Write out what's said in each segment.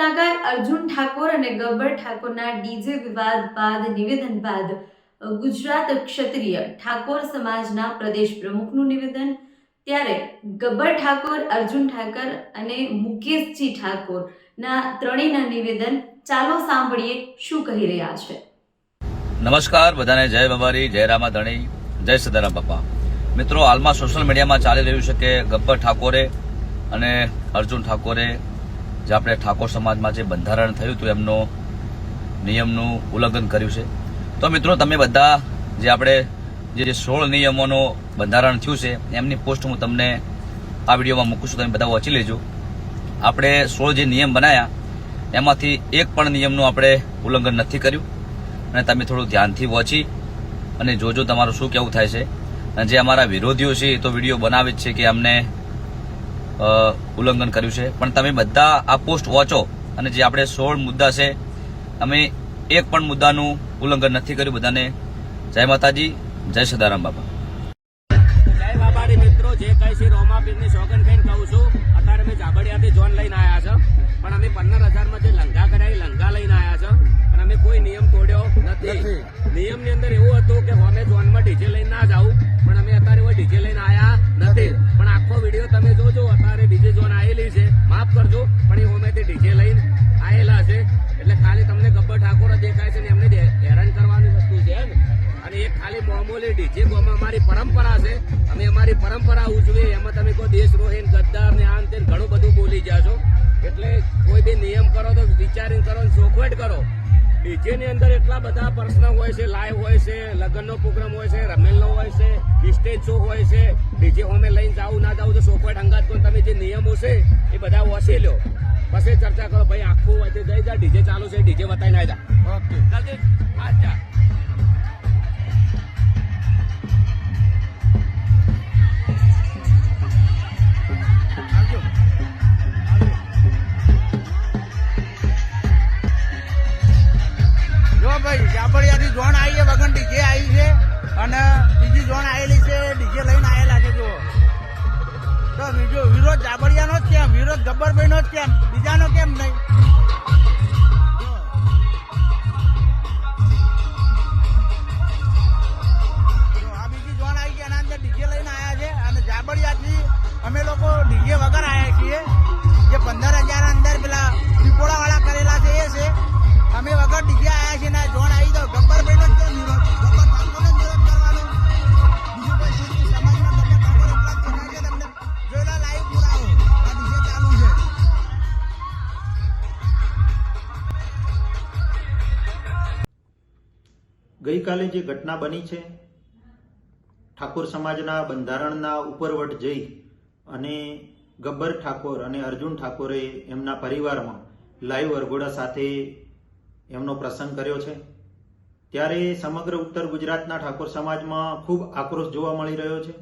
કલાકાર અર્જુન ઠાકોર અને ગબ્બર ઠાકોરના ડીજે વિવાદ બાદ નિવેદન બાદ ગુજરાત ક્ષત્રિય ઠાકોર સમાજના પ્રદેશ પ્રમુખનું નિવેદન. ત્યારે ગબ્બર ઠાકોર, અર્જુન ઠાકોર અને મુકેશજી ઠાકોરના ત્રણેયના નિવેદન ચાલો સાંભળીએ શું કહી રહ્યા છે. નમસ્કાર બધાને, જય બાબારી, જય રામા ધણી, જય સદારામ બાપા. મિત્રો, હાલમાં સોશિયલ મીડિયામાં ચાલી રહ્યું છે કે ગબ્બર ઠાકોરે અને અર્જુન ઠાકોરે જે આપણે ઠાકોર સમાજમાં જે બંધારણ થયું હતું એમનો નિયમનું ઉલ્લંઘન કર્યું છે. તો મિત્રો, તમે બધા જે આપણે જે 16 નિયમોનું બંધારણ થયું છે એમની પોસ્ટ હું તમને આ વિડીયોમાં મૂકું છું, તમે બધા વાંચી લેજો. આપણે 16 જે નિયમ બનાવ્યા એમાંથી એક પણ નિયમનું આપણે ઉલ્લંઘન નથી કર્યું, અને તમે થોડું ધ્યાનથી વાંચી અને જોજો તમારું શું કેવું થાય છે. અને જે અમારા વિરોધીઓ છે એ તો વિડીયો બનાવે જ છે કે અમને ઉલ્લંઘન કર્યું છે, પણ તમે બધા આ પોસ્ટ વાંચો અને જે આપણે 16 મુદ્દા છે અમે એક પણ મુદ્દાનું ઉલ્લંઘન નથી કર્યું. બધાને જય માતાજી, જય સદારામ બાપા. જય બાબારી. મિત્રો, જે કઈ છે રોમાપીરની સોગન ખાઈને કહું છું. અત્યારે અમે જાબડિયાથી જોન લઈને આવ્યા છે, પણ અમે 15,000માં જે લંઘા કર્યા એ લંઘા લઈને આવ્યા છે, અને અમે કોઈ નિયમ તોડ્યો નથી. નિયમની અંદર એવું હતું કે અમે જોનમાં ડીજે લઈને ના જાવ, પણ અમે અત્યારે ડીજે લઈને આવ્યા નથી. પણ આખો વિડીયો તમે જોજો. અત્યારે બીજી જોન આવેલી છે, માફ કરજો, પણ એ હોમેથી ડીજે લઈને આવેલા છે. એટલે ખાલી તમને ગબ્બર ઠાકોર દેખાય છે ને એમને હેરાન કરવાની વસ્તુ છે ને. અને એક ખાલી મામૂલી ડીજે ગોમાં અમારી પરંપરા છે, અમે અમારી પરંપરા ઉજવીએ. એમાં તમે કોઈ દેશદ્રોહી, ગદ્દાર ને આન તે ઘણું બધું બોલી ગયા છો. એટલે કોઈ બી નિયમ કરો તો વિચારીને કરો, ચોખવટ કરો. ડીજે ની અંદર એટલા બધા પ્રશ્ન હોય છે, લાઈવ હોય છે, લગ્નનો પ્રોગ્રામ હોય છે, રમેલનો હોય છે, સ્ટેજ શો હોય છે. ડીજે હોમે લઈને જાવું ના જાવું તો ચોખવટ હંગાત કરો. તમે જે નિયમો છે એ બધા વાંચી લો, પછી ચર્ચા કરો. ભાઈ આખું હોય જઈ જા, ડીજે ચાલુ છે, ડીજે બતાવીને આવી જા. ઓકે, અચ્છા. ભાઈ જાબડિયાથી જોન આવી છે, વગન ડીજે આવી છે, અને બીજી જોન આવેલી છે, ડીજે લઈને આવેલા છે. જો તો બીજો વિરોધ જાબડિયાનો જ કેમ, વિરોધ ગબ્બરભાઈનો જ કેમ, બીજાનો કેમ નહીં? આ બીજી જોન આવી છે, એના અંદર ડીજે લઈને આવ્યા છે, અને જાબડિયાથી અમે લોકો ડીજે વગર આવ્યા છીએ. જે 15,000 અંદર પેલા પીપોળા વાળા કરેલા છે એ છે. અમે વગર ડીજે આવ્યા છીએ ને જોન આવી તો ગબ્બરભાઈનો જ કેમ વિરોધ? ગબ્બર ઠાકોરનો જ વિરોધ કરવાનો. બીજું કોઈ સુધી સમાજમાં ગબ્બર ઠાકોર એટલા જ દેખાય છે. તમને જોયેલા લાઈવ પુરાવો આ ડીજે ચાલુ છે. ગઈકાલે જે ઘટના બની છે, ઠાકોર સમાજના બંધારણના ઉપરવટ જઈ અને ગબ્બર ઠાકોર અને અર્જુન ઠાકોરે એમના પરિવારમાં લાઈવ વરઘોડા સાથે એમનો પ્રસંગ કર્યો છે. ત્યારે સમગ્ર ઉત્તર ગુજરાતના ઠાકોર સમાજમાં ખૂબ આક્રોશ જોવા મળી રહ્યો છે.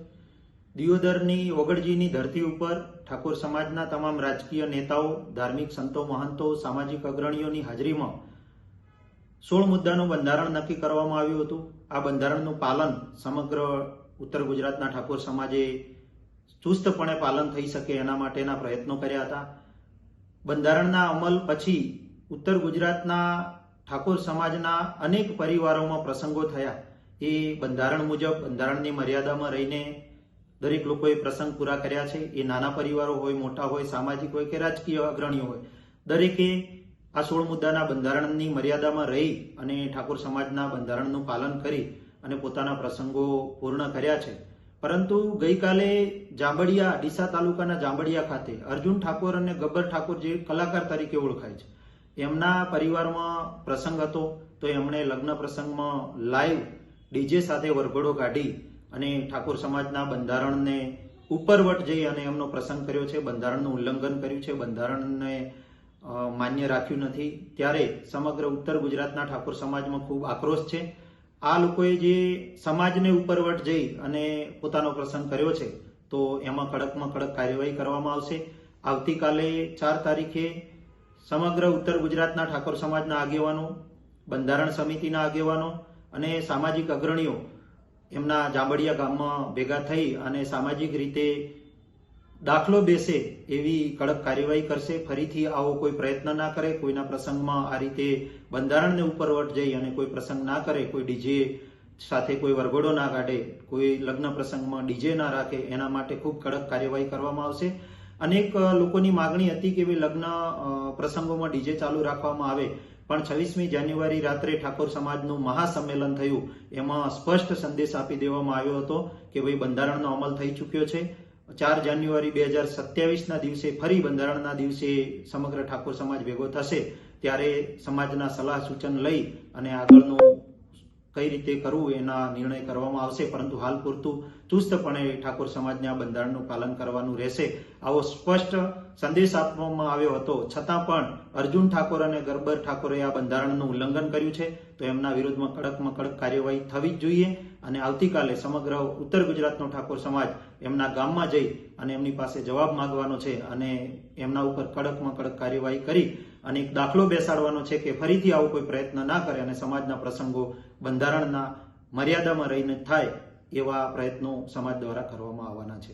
દિયોદરની ઓગળજીની ધરતી ઉપર ઠાકોર સમાજના તમામ રાજકીય નેતાઓ, ધાર્મિક સંતો, મહંતો, સામાજિક અગ્રણીઓની હાજરીમાં 16 મુદ્દાનું બંધારણ નક્કી કરવામાં આવ્યું હતું. આ બંધારણનું પાલન સમગ્ર ઉત્તર ગુજરાતના ઠાકોર સમાજે ચુસ્તપણે પાલન થઈ શકે એના માટેના પ્રયત્નો કર્યા હતા. બંધારણના અમલ પછી ઉત્તર ગુજરાતના ઠાકોર સમાજના અનેક પરિવારોમાં પ્રસંગો થયા. એ બંધારણ મુજબ, બંધારણની મર્યાદામાં રહીને દરેક લોકોએ પ્રસંગ પૂરા કર્યા છે. એ નાના પરિવારો હોય, મોટા હોય, સામાજિક હોય કે રાજકીય અગ્રણીઓ હોય, દરેકે આ 16 મુદ્દાના બંધારણની મર્યાદામાં રહી અને ઠાકોર સમાજના બંધારણનું પાલન કરી અને પોતાના પ્રસંગો પૂર્ણ કર્યા છે. પરંતુ ગઈકાલે જાંબડિયા, ડીસા તાલુકાના જાંબડિયા ખાતે અર્જુન ઠાકોર અને ગબ્બર ઠાકોર જે કલાકાર તરીકે ઓળખાય છે, એમના પરિવારમાં પ્રસંગ હતો. તો એમણે લગ્ન પ્રસંગમાં લાઈવ ડીજે સાથે વરઘોડો કાઢી અને ઠાકોર સમાજના બંધારણને ઉપરવટ જઈ અને એમનો પ્રસંગ કર્યો છે. બંધારણનું ઉલ્લંઘન કર્યું છે, બંધારણને માન્ય રાખ્યું નથી. ત્યારે સમગ્ર ઉત્તર ગુજરાતના ઠાકોર સમાજમાં ખૂબ આક્રોશ છે. આ લોકોએ જે સમાજને ઉપરવટ જઈ અને પોતાનો પ્રસંગ કર્યો છે, તો એમાં કડકમાં કડક કાર્યવાહી કરવામાં આવશે. આવતીકાલે 4 તારીખે સમગ્ર ઉત્તર ગુજરાતના ઠાકોર સમાજના આગેવાનો, બંધારણ સમિતિના આગેવાનો અને સામાજિક અગ્રણીઓ એમના જાંબડિયા ગામમાં ભેગા થઈ અને સામાજિક રીતે દાખલો બેસે એવી કડક કાર્યવાહી કરશે. ફરીથી આવો કોઈ પ્રયત્ન ના કરે, કોઈના પ્રસંગમાં આ રીતે બંધારણને ઉપરવટ જઈ અને કોઈ પ્રસંગ ના કરે, કોઈ ડીજે સાથે કોઈ વરઘોડો ના કાઢે, કોઈ લગ્ન પ્રસંગમાં ડીજે ના રાખે, એના માટે ખૂબ કડક કાર્યવાહી કરવામાં આવશે. અનેક લોકોની માગણી હતી કે લગ્ન પ્રસંગોમાં ડીજે ચાલુ રાખવામાં આવે, પણ 26મી જાન્યુઆરી રાત્રે ઠાકોર સમાજનું મહાસંમેલન થયું. એમાં સ્પષ્ટ સંદેશ આપી દેવામાં આવ્યો હતો કે ભાઈ બંધારણનો અમલ થઈ ચૂક્યો છે. 4 જાન્યુઆરી 2027ના દિવસે ફરી બંધારણના દિવસે સમગ્ર ઠાકોર સમાજ ભેગો થશે, ત્યારે સમાજના સલાહ સૂચન લઈ અને આગળનું કઈ રીતે કરવું એના નિર્ણય કરવામાં આવશે. પરંતુ હાલ પૂરતું ચુસ્તપણે ઠાકોર સમાજને આ બંધારણનું પાલન કરવાનું રહેશે, આવો સ્પષ્ટ સંદેશ આપવામાં આવ્યો હતો. છતાં પણ અર્જુન ઠાકોર અને ગબ્બર ઠાકોરે આ બંધારણનું ઉલ્લંઘન કર્યું છે, તો એમના વિરોધમાં કડકમાં કડક કાર્યવાહી થવી જ જોઈએ. અને આવતીકાલે સમગ્ર ઉત્તર ગુજરાતનો ઠાકોર સમાજ એમના ગામમાં જઈ અને એમની પાસે જવાબ માંગવાનો છે અને એમના ઉપર કડકમાં કડક કાર્યવાહી કરી અને એક દાખલો બેસાડવાનો છે કે ફરીથી આવો કોઈ પ્રયત્ન ના કરે અને સમાજના પ્રસંગો બંધારણના મર્યાદામાં રહીને થાય એવા પ્રયત્નો સમાજ દ્વારા કરવામાં આવવાના છે.